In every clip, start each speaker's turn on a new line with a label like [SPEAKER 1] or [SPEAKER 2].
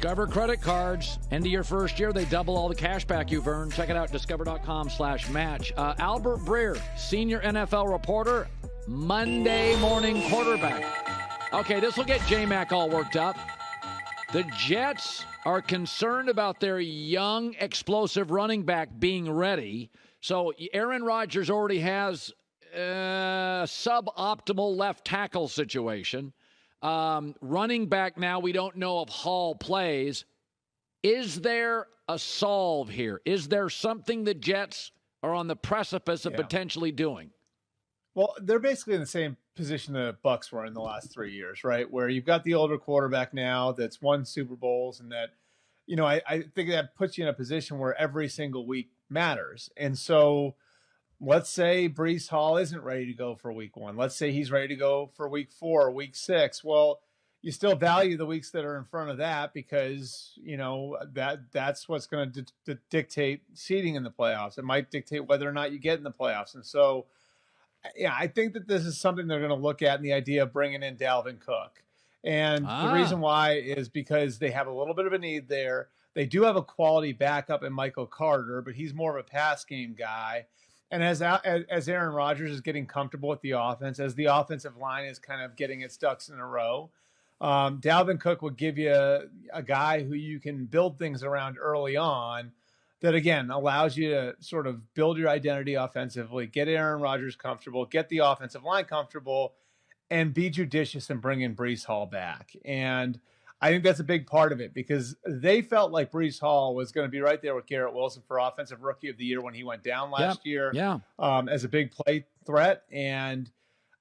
[SPEAKER 1] Discover credit cards. End of your first year, they double all the cash back you've earned. Check it out, discover.com/match. Albert Breer, senior NFL reporter, Monday morning quarterback. Okay, this will get J-Mac all worked up. The Jets are concerned about their young, explosive running back being ready. So Aaron Rodgers already has a suboptimal left tackle situation. Running back now, we don't know if Hall plays. Is there a solve here? Is there something the Jets are on the precipice of potentially doing?
[SPEAKER 2] Well, they're basically in the same position the Bucs were in the last 3 years, right? Where you've got the older quarterback now that's won Super Bowls, and that, I think that puts you in a position where every single week matters. And so let's say Breece Hall isn't ready to go for week 1. Let's say he's ready to go for week 4, week 6. Well, you still value the weeks that are in front of that because, that's what's going to dictate seeding in the playoffs. It might dictate whether or not you get in the playoffs. And so, yeah, I think that this is something they're going to look at in the idea of bringing in Dalvin Cook. And the reason why is because they have a little bit of a need there. They do have a quality backup in Michael Carter, but he's more of a pass game guy. And as Aaron Rodgers is getting comfortable with the offense, as the offensive line is kind of getting its ducks in a row, Dalvin Cook would give you a guy who you can build things around early on that, again, allows you to sort of build your identity offensively, get Aaron Rodgers comfortable, get the offensive line comfortable, and be judicious and bring in Breece Hall back. And I think that's a big part of it because they felt like Breece Hall was going to be right there with Garrett Wilson for Offensive Rookie of the Year when he went down last year as a big play threat. And,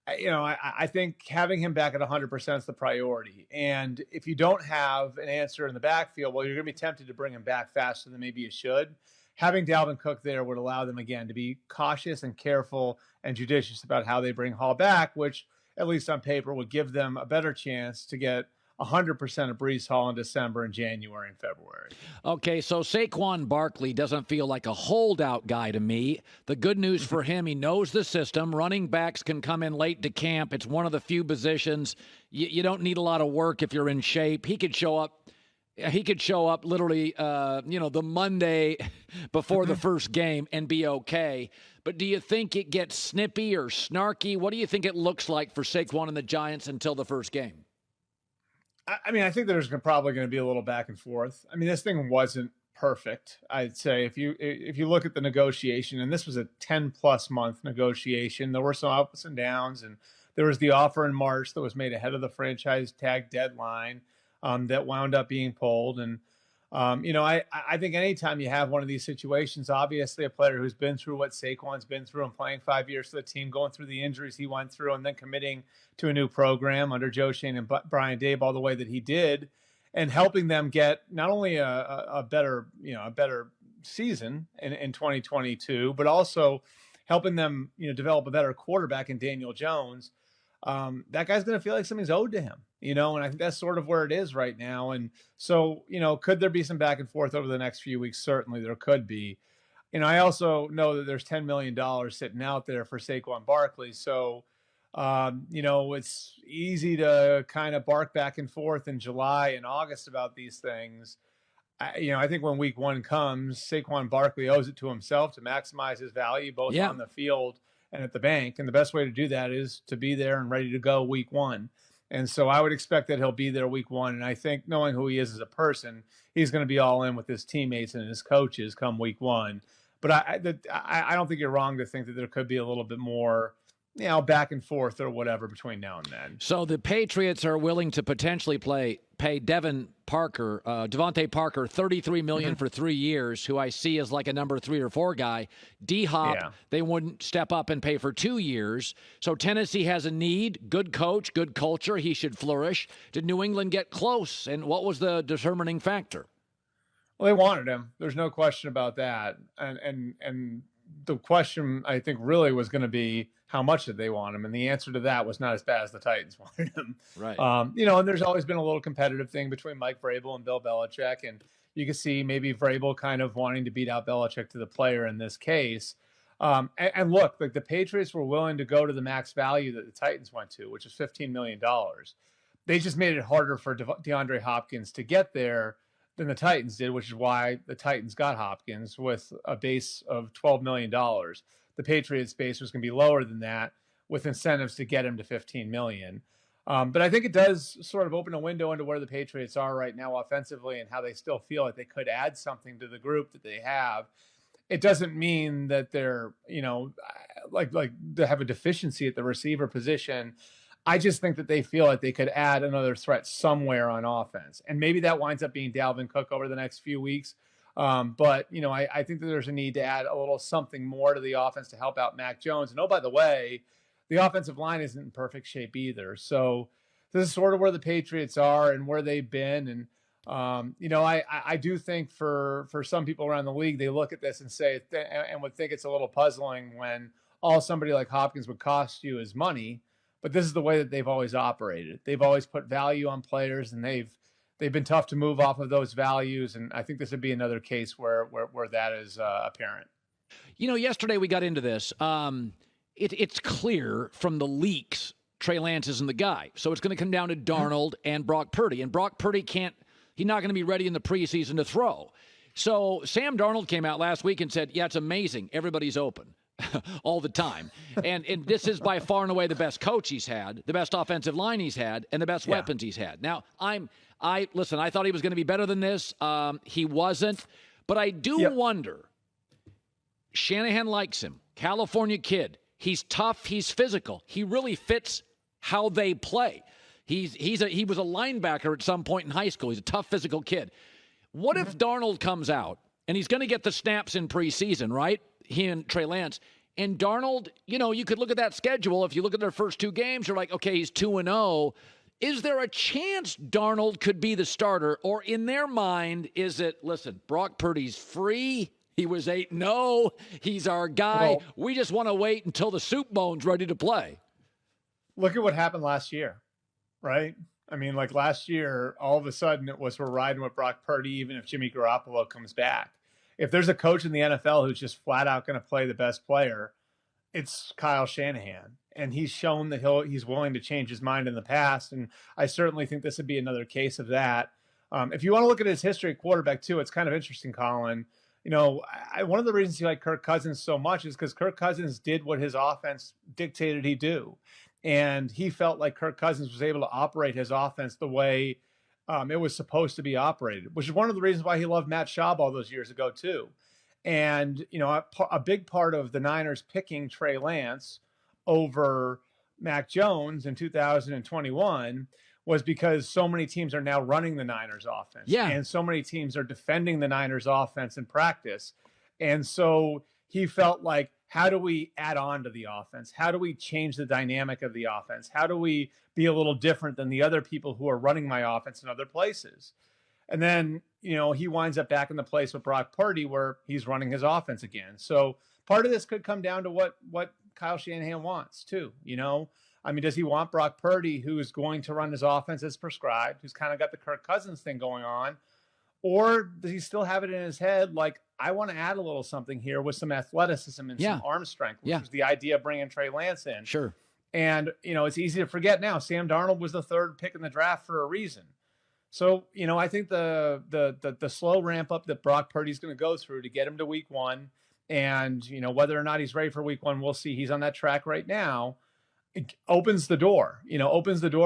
[SPEAKER 2] I think having him back at 100% is the priority. And if you don't have an answer in the backfield, well, you're going to be tempted to bring him back faster than maybe you should. Having Dalvin Cook there would allow them, again, to be cautious and careful and judicious about how they bring Hall back, which, at least on paper, would give them a better chance to get 100% of Breece Hall in December and January and February.
[SPEAKER 1] Okay, so Saquon Barkley doesn't feel like a holdout guy to me. The good news for him, he knows the system. Running backs can come in late to camp. It's one of the few positions. You don't need a lot of work if you're in shape. He could show up literally, the Monday before the first game and be okay. But do you think it gets snippy or snarky? What do you think it looks like for Saquon and the Giants until the first game?
[SPEAKER 2] I mean, I think there's probably going to be a little back and forth. I mean, this thing wasn't perfect, I'd say. If you look at the negotiation, and this was a 10-plus month negotiation, there were some ups and downs, and there was the offer in March that was made ahead of the franchise tag deadline that wound up being pulled. And, I think anytime you have one of these situations, obviously a player who's been through what Saquon's been through and playing 5 years for the team, going through the injuries he went through, and then committing to a new program under Joe Shane and Brian Daboll the way that he did, and helping them get not only a better season in 2022, but also helping them, develop a better quarterback in Daniel Jones. That guy's going to feel like something's owed to him, and I think that's sort of where it is right now. And so, could there be some back and forth over the next few weeks? Certainly there could be. I also know that there's $10 million sitting out there for Saquon Barkley. So, it's easy to kind of bark back and forth in July and August about these things. I think when week 1 comes, Saquon Barkley owes it to himself to maximize his value both on the field and at the bank. And the best way to do that is to be there and ready to go week 1. And so I would expect that he'll be there week 1. And I think, knowing who he is as a person, he's going to be all in with his teammates and his coaches come week 1. But I don't think you're wrong to think that there could be a little bit more, back and forth or whatever between now and then.
[SPEAKER 1] So the Patriots are willing to potentially pay Devontae Parker $33 million for 3 years, who I see as like a number 3 or 4 guy. D-Hop, they wouldn't step up and pay for 2 years. So Tennessee has a need, good coach, good culture. He should flourish. Did New England get close? And what was the determining factor?
[SPEAKER 2] Well, they wanted him. There's no question about that. And the question, I think, really was going to be, how much did they want him? And the answer to that was not as bad as the Titans wanted him.
[SPEAKER 1] Right.
[SPEAKER 2] And there's always been a little competitive thing between Mike Vrabel and Bill Belichick. And you can see maybe Vrabel kind of wanting to beat out Belichick to the player in this case. And look, like, the Patriots were willing to go to the max value that the Titans went to, which is $15 million. They just made it harder for DeAndre Hopkins to get there than the Titans did, which is why the Titans got Hopkins with a base of $12 million. The Patriots base was going to be lower than that with incentives to get him to $15 million. But I think it does sort of open a window into where the Patriots are right now offensively and how they still feel like they could add something to the group that they have. It doesn't mean that they're, like they have a deficiency at the receiver position. I just think that they feel like they could add another threat somewhere on offense. And maybe that winds up being Dalvin Cook over the next few weeks. But I think that there's a need to add a little something more to the offense to help out Mac Jones. And, oh, by the way, the offensive line isn't in perfect shape either. So this is sort of where the Patriots are and where they've been. And, I do think for some people around the league, they look at this and say, and would think it's a little puzzling when all somebody like Hopkins would cost you is money. But this is the way that they've always operated. They've always put value on players, and they've been tough to move off of those values. And I think this would be another case where that is apparent.
[SPEAKER 1] Yesterday we got into this. It's clear from the leaks Trey Lance isn't the guy. So it's going to come down to Darnold and Brock Purdy. And Brock Purdy he's not going to be ready in the preseason to throw. So Sam Darnold came out last week and said, yeah, it's amazing. Everybody's open all the time. And this is by far and away the best coach he's had, the best offensive line he's had, and the best weapons he's had. Now, I thought he was going to be better than this. He wasn't. But I do wonder, Shanahan likes him. California kid. He's tough. He's physical. He really fits how they play. He was a linebacker at some point in high school. He's a tough physical kid. What if Darnold comes out, and he's going to get the snaps in preseason, right? He and Trey Lance. And Darnold, you could look at that schedule. If you look at their first two games, you're like, okay, he's 2-0. Is there a chance Darnold could be the starter? Or in their mind, is it, listen, Brock Purdy's free. He was 8-0. He's our guy. Well, we just want to wait until the soup bone's ready to play.
[SPEAKER 2] Look at what happened last year, right? I mean, like last year, all of a sudden it was we're riding with Brock Purdy even if Jimmy Garoppolo comes back. If there's a coach in the NFL who's just flat out going to play the best player, it's Kyle Shanahan. And he's shown that he's willing to change his mind in the past. And I certainly think this would be another case of that. If you want to look at his history at quarterback too, it's kind of interesting, Colin. One of the reasons you like Kirk Cousins so much is because Kirk Cousins did what his offense dictated he do. And he felt like Kirk Cousins was able to operate his offense the way it was supposed to be operated, which is one of the reasons why he loved Matt Schaub all those years ago too. And, a big part of the Niners picking Trey Lance over Mac Jones in 2021 was because so many teams are now running the Niners offense. Yeah. And so many teams are defending the Niners offense in practice. And so he felt like, how do we add on to the offense? How do we change the dynamic of the offense? How do we be a little different than the other people who are running my offense in other places? And then, he winds up back in the place with Brock Purdy where he's running his offense again. So part of this could come down to what Kyle Shanahan wants too, I mean, does he want Brock Purdy, who's going to run his offense as prescribed, who's kind of got the Kirk Cousins thing going on? Or does he still have it in his head, like, I want to add a little something here with some athleticism and some arm strength, which was the idea of bringing Trey Lance in.
[SPEAKER 1] Sure.
[SPEAKER 2] And, it's easy to forget now. Sam Darnold was the third pick in the draft for a reason. So, I think the slow ramp up that Brock Purdy's going to go through to get him to week one, and, whether or not he's ready for week one, we'll see. He's on that track right now. It opens the door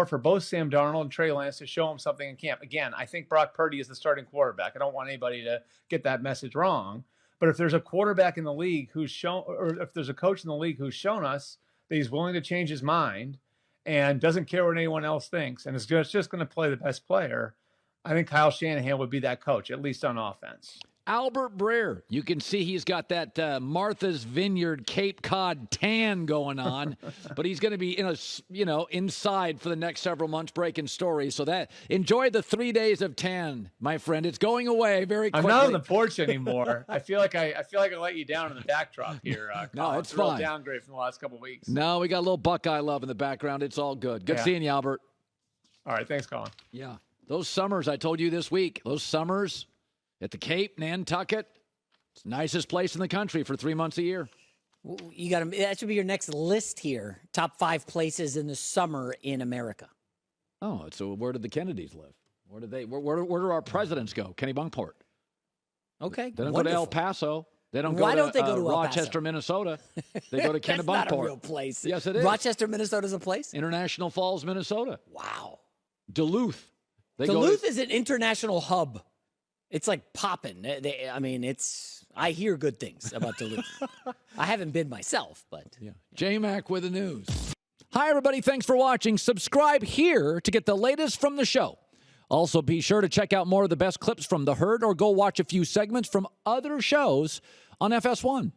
[SPEAKER 2] for both Sam Darnold and Trey Lance to show him something in camp. Again, I think Brock Purdy is the starting quarterback. I don't want anybody to get that message wrong. But if there's a quarterback in the league who's shown, or if there's a coach in the league who's shown us that he's willing to change his mind and doesn't care what anyone else thinks and is just going to play the best player, I think Kyle Shanahan would be that coach, at least on offense.
[SPEAKER 1] Albert Breer, you can see he's got that Martha's Vineyard Cape Cod tan going on, but he's going to be inside for the next several months breaking stories. So enjoy the 3 days of tan, my friend. It's going away very quickly.
[SPEAKER 2] I'm not on the porch anymore. I feel like I let you down in the backdrop here.
[SPEAKER 1] No, it's
[SPEAKER 2] a real
[SPEAKER 1] fine.
[SPEAKER 2] Downgrade from the last couple of weeks.
[SPEAKER 1] No, we got a little Buckeye love in the background. It's all good. Good seeing you, Albert.
[SPEAKER 2] All right, thanks, Colin.
[SPEAKER 1] Yeah, those summers I told you this week. Those summers at the Cape, Nantucket, it's the nicest place in the country for 3 months a year.
[SPEAKER 3] You got that should be your next list here. Top 5 places in the summer in America.
[SPEAKER 1] Oh, so where did the Kennedys live? Where do our presidents go? Kennebunkport.
[SPEAKER 3] Okay.
[SPEAKER 1] They don't
[SPEAKER 3] wonderful.
[SPEAKER 1] go to El Paso. They don't
[SPEAKER 3] Why
[SPEAKER 1] go
[SPEAKER 3] don't
[SPEAKER 1] to,
[SPEAKER 3] they go to El
[SPEAKER 1] Rochester,
[SPEAKER 3] Paso?
[SPEAKER 1] Minnesota. They go to
[SPEAKER 3] That's
[SPEAKER 1] Kennebunkport.
[SPEAKER 3] not a real place.
[SPEAKER 1] Yes, it is.
[SPEAKER 3] Rochester, Minnesota's a place?
[SPEAKER 1] International Falls, Minnesota.
[SPEAKER 3] Wow.
[SPEAKER 1] Duluth.
[SPEAKER 3] Duluth is an international hub. It's like popping. I hear good things about Duluth. I haven't been myself, but.
[SPEAKER 1] Yeah. J-Mac with the news. Hi, everybody. Thanks for watching. Subscribe here to get the latest from the show. Also, be sure to check out more of the best clips from The Herd or go watch a few segments from other shows on FS1.